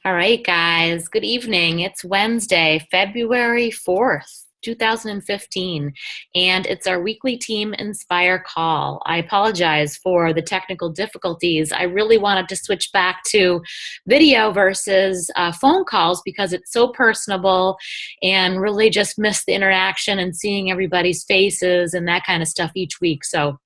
All right, guys. Good evening. It's Wednesday, February 4th, 2015, and it's our weekly Team Inspire call. I apologize for the technical difficulties. I really wanted to switch back to video versus phone calls because it's so personable and really just miss the interaction and seeing everybody's faces and that kind of stuff each week. So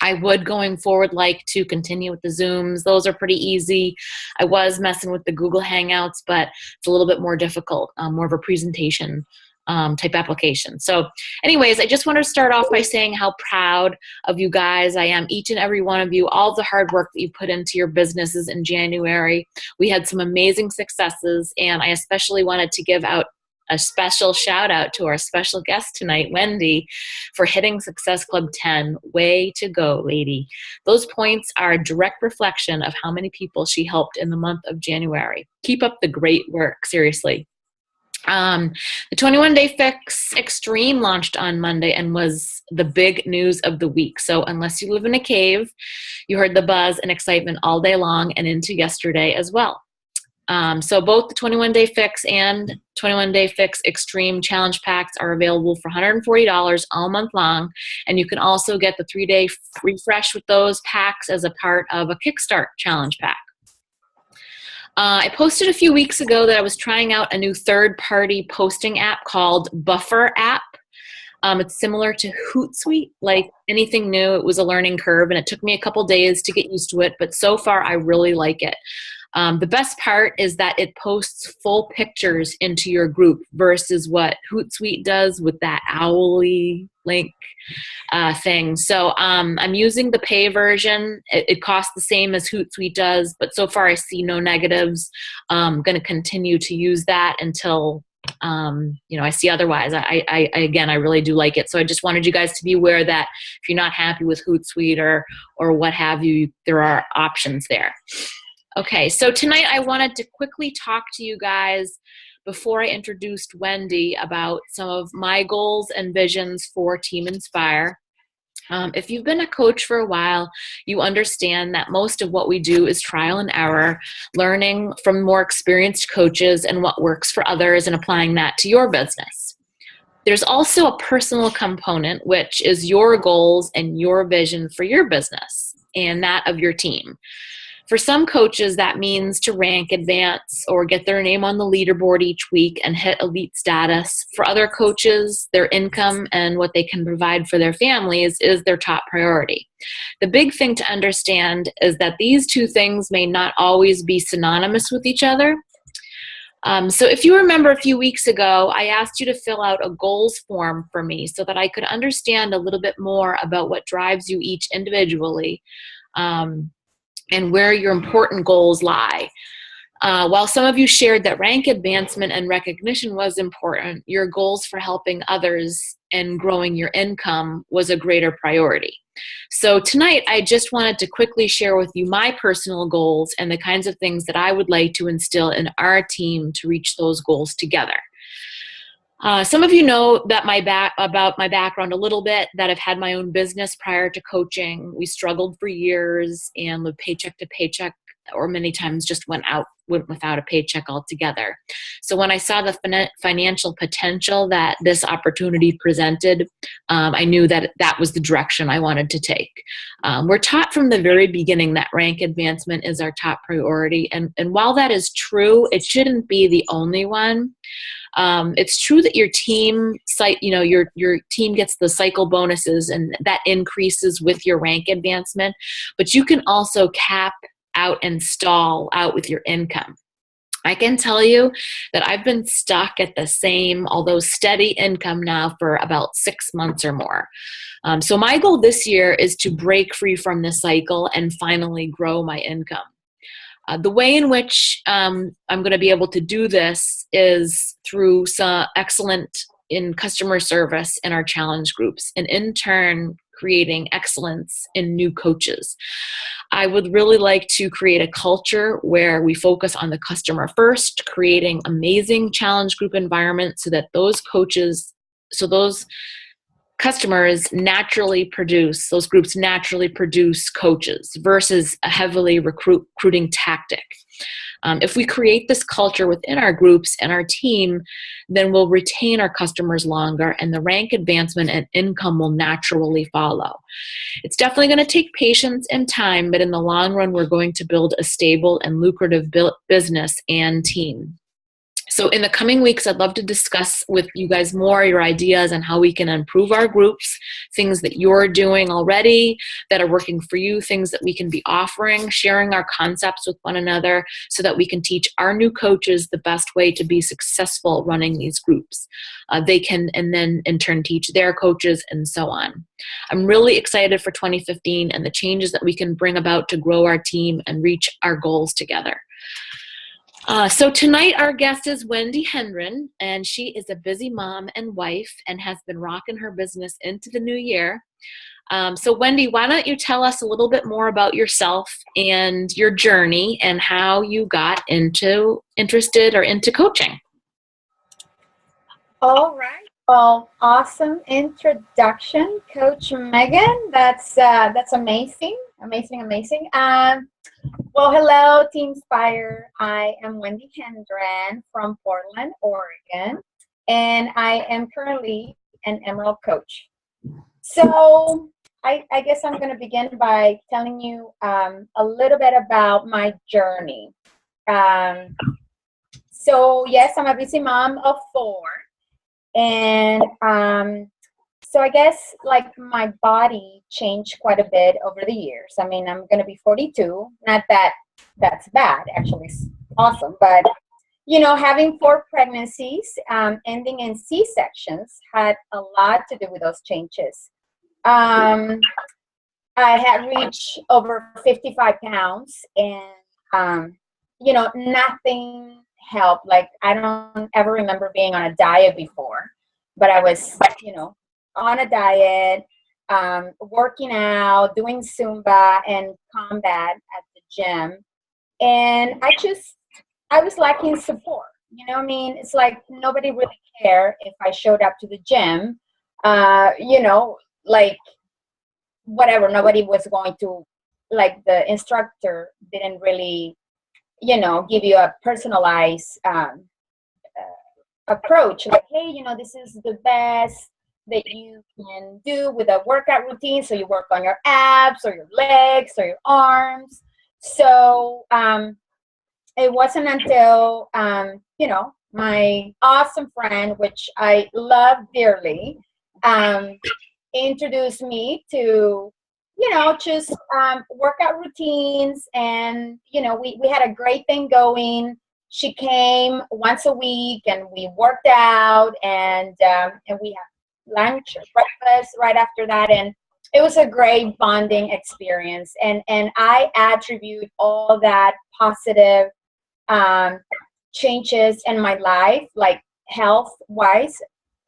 I would going forward like to continue with the Zooms. Those are pretty easy. I was messing with the Google Hangouts, but it's a little bit more difficult, more of a presentation type application. So anyways, I just want to start off by saying how proud of you guys I am, each and every one of you, all the hard work that you put into your businesses in January. We had some amazing successes, and I especially wanted to give out a special shout out to our special guest tonight, Wendy, for hitting Success Club 10. Way to go, lady. Those points are a direct reflection of how many people she helped in the month of January. Keep up the great work, seriously. The 21-Day Fix Extreme launched on Monday and was the big news of the week. So unless you live in a cave, you heard the buzz and excitement all day long and into yesterday as well. So both the 21-Day Fix and 21-Day Fix Extreme Challenge Packs are available for $140 all month long, and you can also get the 3-day refresh with those packs as a part of a Kickstart Challenge Pack. I posted a few weeks ago that I was trying out a new third-party posting app called Buffer App. It's similar to Hootsuite. Like anything new, it was a learning curve, and it took me a couple days to get used to it, but so far I really like it. The best part is that it posts full pictures into your group versus what Hootsuite does with that owly link thing. So I'm using the pay version. It costs the same as Hootsuite does, but so far I see no negatives. I'm going to continue to use that until I see otherwise. Again, I really do like it. So I just wanted you guys to be aware that if you're not happy with Hootsuite or what have you, there are options there. Okay, so tonight I wanted to quickly talk to you guys before I introduced Wendy about some of my goals and visions for Team Inspire. If you've been a coach for a while, you understand that most of what we do is trial and error, learning from more experienced coaches and what works for others and applying that to your business. There's also a personal component, which is your goals and your vision for your business and that of your team. For some coaches, that means to rank, advance, or get their name on the leaderboard each week and hit elite status. For other coaches, their income and what they can provide for their families is their top priority. The big thing to understand is that these two things may not always be synonymous with each other. So if you remember a few weeks ago, I asked you to fill out a goals form for me so that I could understand a little bit more about what drives you each individually. And where your important goals lie. While some of you shared that rank advancement and recognition was important, your goals for helping others and growing your income was a greater priority. So tonight, I just wanted to quickly share with you my personal goals and the kinds of things that I would like to instill in our team to reach those goals together. Some of you know that about my background a little bit, that I've had my own business prior to coaching. We struggled for years and lived paycheck to paycheck, or many times just went without a paycheck altogether. So when I saw the financial potential that this opportunity presented, I knew that that was the direction I wanted to take. We're taught from the very beginning that rank advancement is our top priority. And while that is true, it shouldn't be the only one. It's true that your team your team gets the cycle bonuses and that increases with your rank advancement, but you can also cap out and stall out with your income. I can tell you that I've been stuck at the same, although steady income now for about 6 months or more. So my goal this year is to break free from this cycle and finally grow my income. The way in which I'm going to be able to do this is through some excellent in customer service in our challenge groups, and in turn, creating excellence in new coaches. I would really like to create a culture where we focus on the customer first, creating amazing challenge group environments so that those customers naturally produce, those groups naturally produce coaches versus a heavily recruiting tactic. If we create this culture within our groups and our team, then we'll retain our customers longer, and the rank advancement and income will naturally follow. It's definitely going to take patience and time, but in the long run, we're going to build a stable and lucrative business and team. So in the coming weeks, I'd love to discuss with you guys more your ideas on how we can improve our groups, things that you're doing already that are working for you, things that we can be offering, sharing our concepts with one another so that we can teach our new coaches the best way to be successful running these groups. They can, and then in turn, teach their coaches and so on. I'm really excited for 2015 and the changes that we can bring about to grow our team and reach our goals together. So tonight our guest is Wendy Hendren, and she is a busy mom and wife and has been rocking her business into the new year. So Wendy, why don't you tell us a little bit more about yourself and your journey and how you got interested into coaching? All right. Well, awesome introduction, Coach Megan. That's amazing. Well, hello, Team Spire. I am Wendy Hendren from Portland, Oregon, and I am currently an Emerald coach. So I guess I'm going to begin by telling you a little bit about my journey. So yes, I'm a busy mom of 4. And so I guess like my body changed quite a bit over the years. I mean, I'm going to be 42. Not that that's bad, actually, it's awesome. But, you know, having 4 pregnancies, ending in C-sections had a lot to do with those changes. I had reached over 55 pounds and, you know, nothing helped. Like, I don't ever remember being on a diet before, but I was, you know, on a diet, working out, doing Zumba and combat at the gym. And I was lacking support. You know what I mean? It's like nobody really cared if I showed up to the gym, you know, like whatever. Nobody was going to, like the instructor didn't really, you know, give you a personalized approach. Like, hey, you know, this is the best that you can do with a workout routine. So you work on your abs or your legs or your arms. So it wasn't until, you know, my awesome friend, which I love dearly, introduced me to, you know, just workout routines. And, you know, we had a great thing going. She came once a week and we worked out and we had lunch or breakfast right after that. And it was a great bonding experience. And I attribute all that positive changes in my life, like health-wise,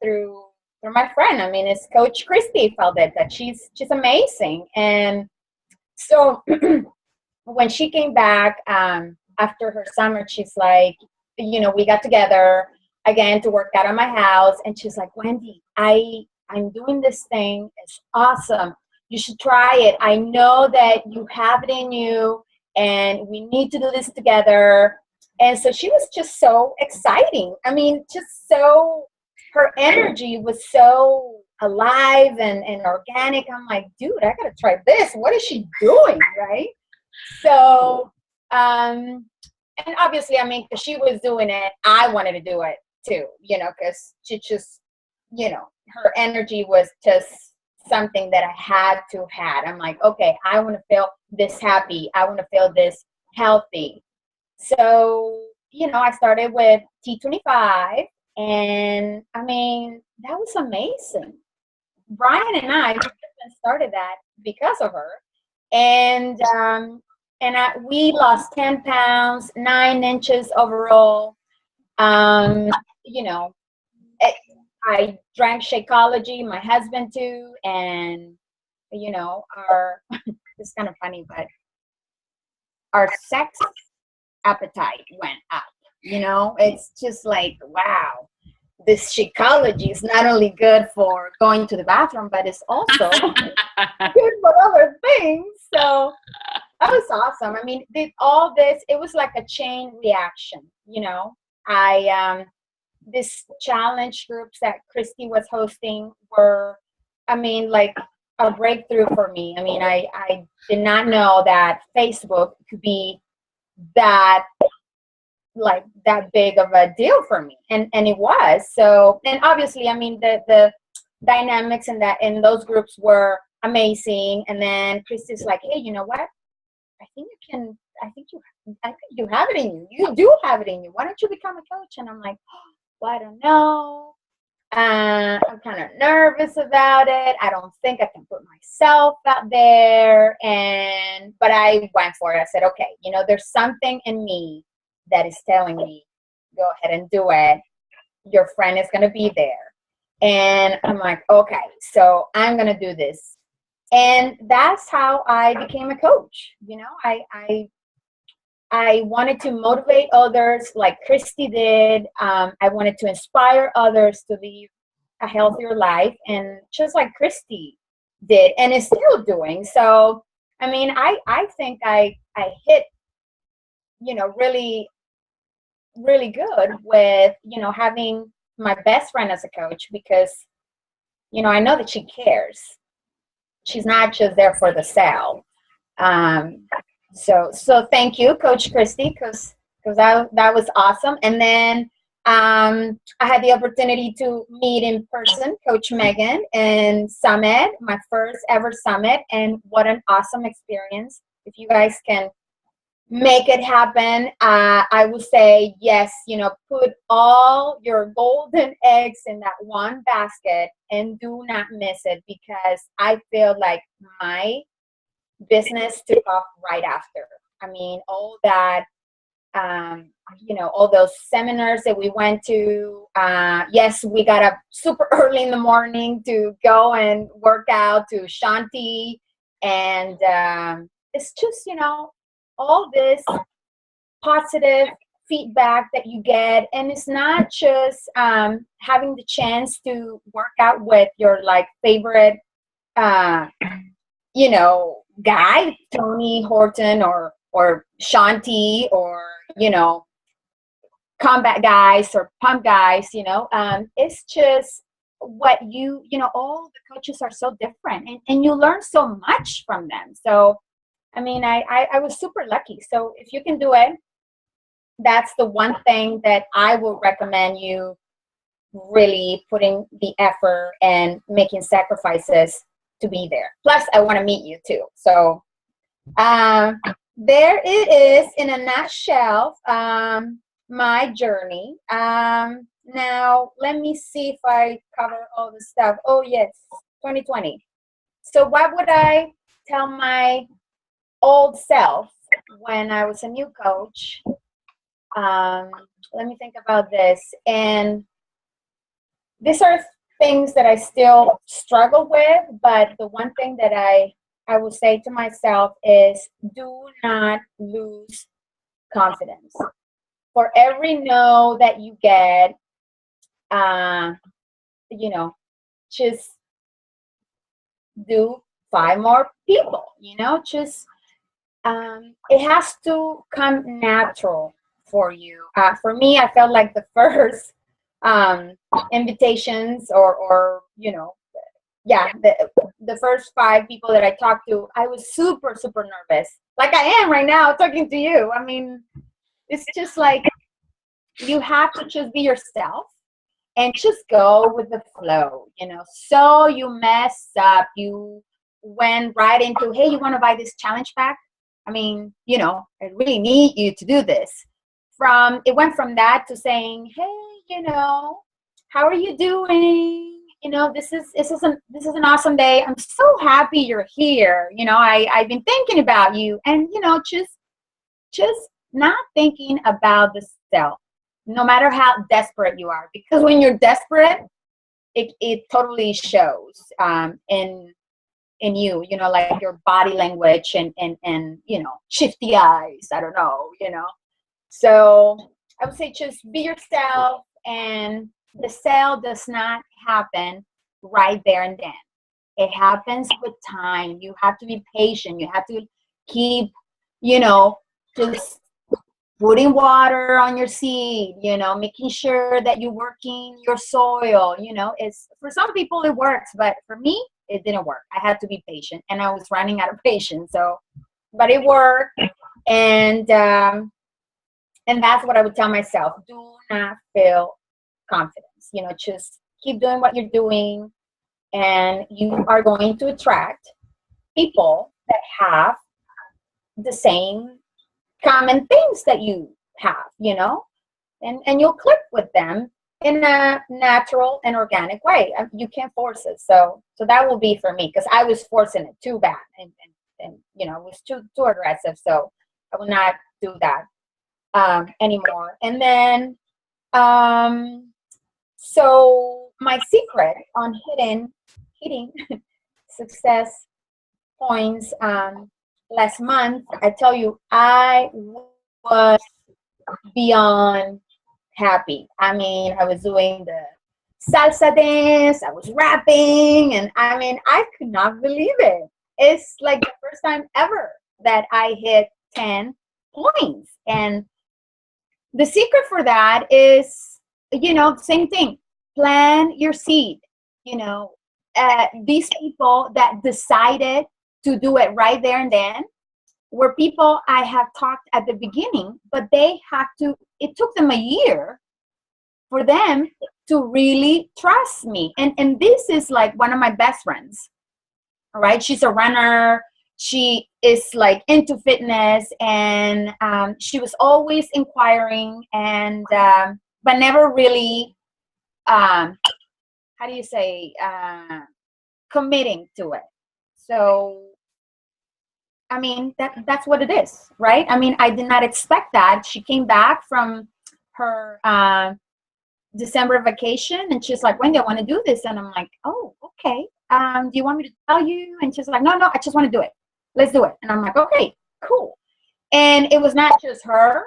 through my friend. I mean, it's Coach Christy Feldet, that she's amazing. And so when she came back after her summer, she's like, you know, we got together again to work out at my house. And she's like, Wendy, I'm doing this thing. It's awesome. You should try it. I know that you have it in you and we need to do this together. And so she was just so exciting. I mean, just so, her energy was so alive and organic. I'm like, dude, I got to try this. What is she doing, right? So, and obviously, I mean, because she was doing it, I wanted to do it too, you know, because she just, you know, her energy was just something that I had to have. I'm like, okay, I want to feel this happy. I want to feel this healthy. So, you know, I started with T25, and I mean, that was amazing. Brian and I started that because of her. And we lost 10 pounds, 9 inches overall. You know, I drank Shakeology, my husband too, and, you know, it's kind of funny, but our sex appetite went up. You know, it's just like, wow, this Shakeology is not only good for going to the bathroom, but it's also good for other things. So That was awesome. I mean, all this, it was like a chain reaction, you know. This challenge groups that Christy was hosting were, I mean, like a breakthrough for me. I mean, I did not know that Facebook could be that, like, that big of a deal for me. And it was. So, and obviously, I mean, the dynamics in those groups were amazing. And then Christy's like, hey, you know what? I think you can, I think you have it in you. You do have it in you. Why don't you become a coach? And I'm like, well, I don't know. I'm kind of nervous about it. I don't think I can put myself out there. But I went for it. I said, okay, you know, there's something in me that is telling me, go ahead and do it. Your friend is going to be there. And I'm like, okay, so I'm going to do this. And that's how I became a coach. You know, I wanted to motivate others like Christy did. I wanted to inspire others to live a healthier life, and just like Christy did and is still doing. So, I mean, I think I hit, you know, really, really good with, you know, having my best friend as a coach, because, you know, I know that she cares. She's not just there for the sale. So thank you, Coach Christy, because that was awesome. And then I had the opportunity to meet in person Coach Megan in Summit, my first ever summit, and what an awesome experience. If you guys can make it happen, I would say yes, you know, put all your golden eggs in that one basket and do not miss it, because I feel like my business took off right after. I mean, all that, you know, all those seminars that we went to. Yes, we got up super early in the morning to go and work out to Shanti. And it's just, you know, all this positive feedback that you get. And it's not just having the chance to work out with your, like, favorite, you know, guy, Tony Horton or Shanti, or, you know, combat guys or pump guys, you know. It's just what you know, all the coaches are so different, and you learn so much from them. So, I mean, I was super lucky. So if you can do it, that's the one thing that I will recommend you really putting the effort and making sacrifices to be there. Plus, I want to meet you too. So there it is in a nutshell, my journey. Now, let me see if I cover all the stuff. Oh, yes, 2020. So what would I tell my old self when I was a new coach? Let me think about this. And these are things that I still struggle with, but the one thing that I will say to myself is, do not lose confidence. For every no that you get, you know, just do 5 more people, you know, just, it has to come natural for you. For me, I felt like the first invitations or, you know, yeah, the first 5 people that I talked to, I was super, super nervous. Like I am right now talking to you. I mean, it's just like, you have to just be yourself and just go with the flow, you know. So you mess up, you went right into, hey, you want to buy this challenge pack? I mean, you know, I really need you to do this. It went from that to saying, hey, you know, how are you doing? You know, this is an awesome day. I'm so happy you're here. You know, I've been thinking about you. And, you know, just not thinking about the self, no matter how desperate you are. Because when you're desperate, it totally shows in you, you know, like your body language and you know, shifty eyes. I don't know, you know. So I would say just be yourself, and the sale does not happen right there and then. It happens with time. You have to be patient. You have to keep you know, just putting water on your seed, you know, making sure that you're working your soil, you know. It's, for some people it works, but for me it didn't work. I had to be patient, and I was running out of patience. So, but it worked. And that's what I would tell myself: do not feel confidence, you know, just keep doing what you're doing, and you are going to attract people that have the same common things that you have, you know, and you'll click with them in a natural and organic way. You can't force it. So that will be for me, because I was forcing it too bad, and you know, it was too aggressive. So I will not do that anymore. And then so my secret on hitting success points last month, I tell you, I was beyond happy. I mean, I was doing the salsa dance, I was rapping, and I mean, I could not believe it. It's like the first time ever that I hit 10 points. And the secret for that is, you know, same thing. Plan your seed. You know, these people that decided to do it right there and then were people I have talked at the beginning, but they have to, it took them a year for them to really trust me. And this is like one of my best friends, all right? She's a runner. She is like into fitness, and she was always inquiring, and but never really, how do you say, committing to it. So I mean, that's what it is, right? I mean, I did not expect that. She came back from her December vacation, and she's like, Wendy, I want to do this. And I'm like, oh, okay. Do you want me to tell you? And she's like, no, I just want to do it. Let's do it. And I'm like, okay, cool. And it was not just her.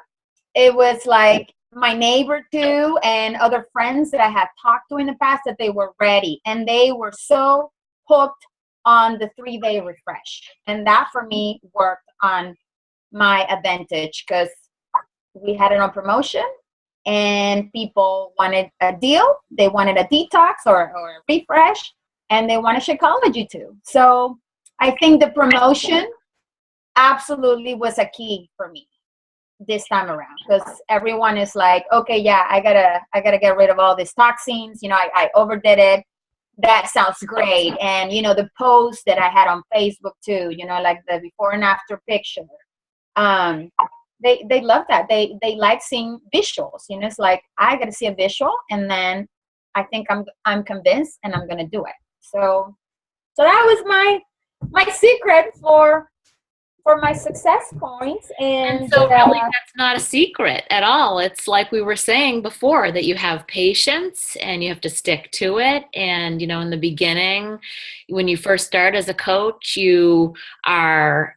It was like my neighbor too, and other friends that I had talked to in the past, that they were ready. And they were so hooked on the 3-day refresh. And that for me worked on my advantage, because we had it on promotion and people wanted a deal. They wanted a detox or a refresh, and they wanted Shakeology too. So I think the promotion absolutely was a key for me this time around, because everyone is like, okay, yeah, I gotta get rid of all these toxins. You know, I overdid it. That sounds great. And you know, the post that I had on Facebook too, you know, like the before and after picture, they love that. They like seeing visuals. You know, it's like, I gotta see a visual, and then I think I'm convinced, and I'm gonna do it. So that was my secret for my success points. And so really that's not a secret at all. It's like we were saying before, that you have patience and you have to stick to it. And, you know, in the beginning, when you first start as a coach, you are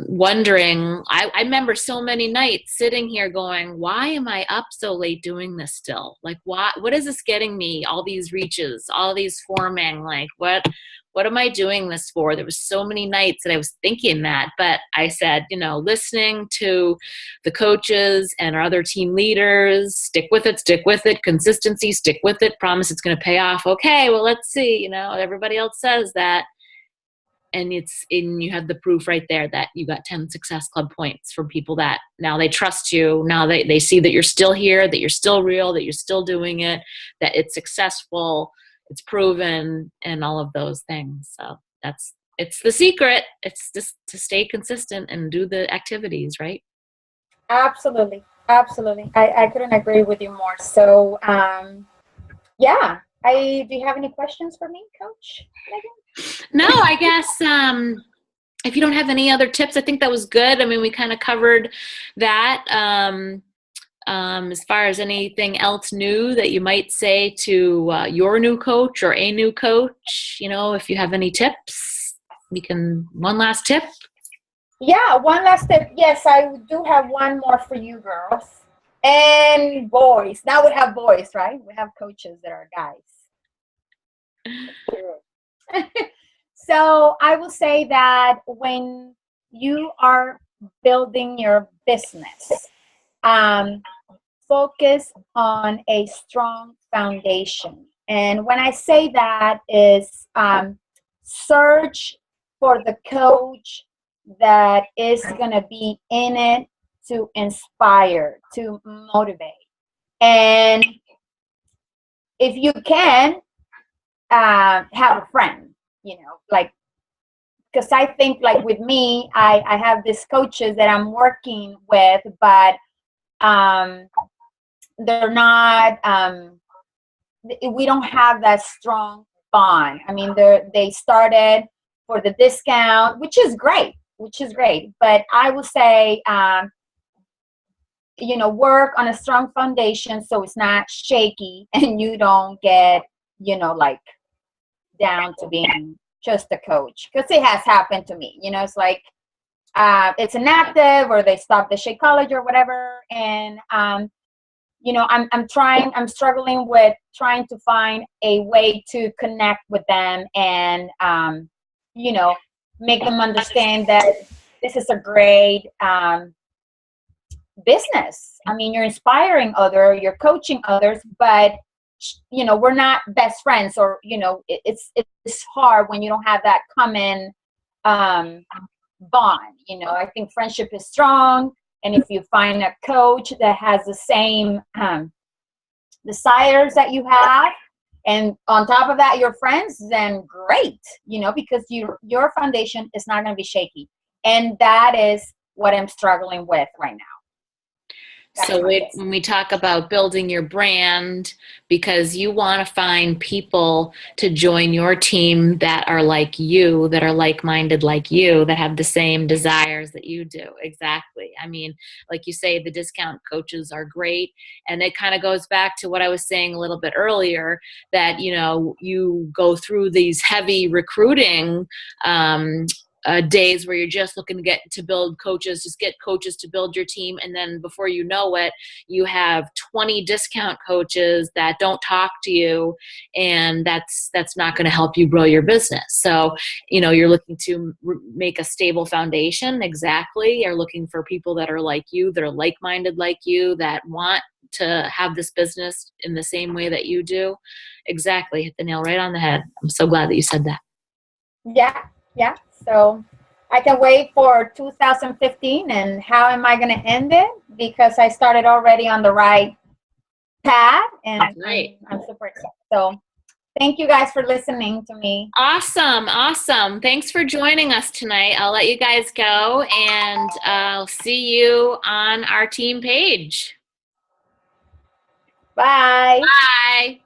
wondering, I remember so many nights sitting here going, why am I up so late doing this still? Like, what is this getting me? All these reaches, all these forming, like what am I doing this for? There was so many nights that I was thinking that, but I said, you know, listening to the coaches and our other team leaders, stick with it, consistency, stick with it, promise it's going to pay off. Okay, well, let's see, you know, everybody else says that. And you have the proof right there that you got 10 Success Club points from people that now they trust you. Now they see that you're still here, that you're still real, that you're still doing it, that it's successful, it's proven, and all of those things. So it's the secret. It's just to stay consistent and do the activities, right? Absolutely. I couldn't agree with you more. So yeah. Do you have any questions for me, Coach Megan? No, I guess if you don't have any other tips, I think that was good. I mean, we kind of covered that. As far as anything else new that you might say to your new coach or a new coach, you know, if you have any tips, one last tip. Yeah, one last tip. Yes, I do have one more for you girls and boys. Now we have boys, right? We have coaches that are guys. So I will say that when you are building your business. Focus on a strong foundation. And when I say that is search for the coach that is going to be in it to inspire, to motivate. And if you can, have a friend, like, because I think like with me, I have these coaches that I'm working with, but they're not, we don't have that strong bond. I mean, they started for the discount, which is great, but I would say, work on a strong foundation so it's not shaky and you don't get, like down to being just a coach. Because it has happened to me. It's like it's inactive, or they stop the Shakeology or whatever. And I'm struggling with trying to find a way to connect with them and make them understand that this is a great business. I mean, you're inspiring you're coaching others, but we're not best friends, or it's hard when you don't have that common bond. I think friendship is strong, and if you find a coach that has the same desires that you have, and on top of that you're friends, then great, because your foundation is not going to be shaky. And that is what I'm struggling with right now. So when we talk about building your brand, because you want to find people to join your team that are like you, that are like-minded like you, that have the same desires that you do. Exactly. I mean, like you say, the discount coaches are great. And it kind of goes back to what I was saying a little bit earlier, that, you go through these heavy recruiting days where you're just looking to build coaches, just get coaches to build your team. And then before you know it, you have 20 discount coaches that don't talk to you, and that's not going to help you grow your business. So, you're looking to make a stable foundation. Exactly. You're looking for people that are like you, that are like-minded like you, that want to have this business in the same way that you do. Exactly. Hit the nail right on the head. I'm so glad that you said that. Yeah. So I can wait for 2015, and how am I going to end it? Because I started already on the right path, and I'm super excited. So thank you guys for listening to me. Awesome. Thanks for joining us tonight. I'll let you guys go, and I'll see you on our team page. Bye. Bye.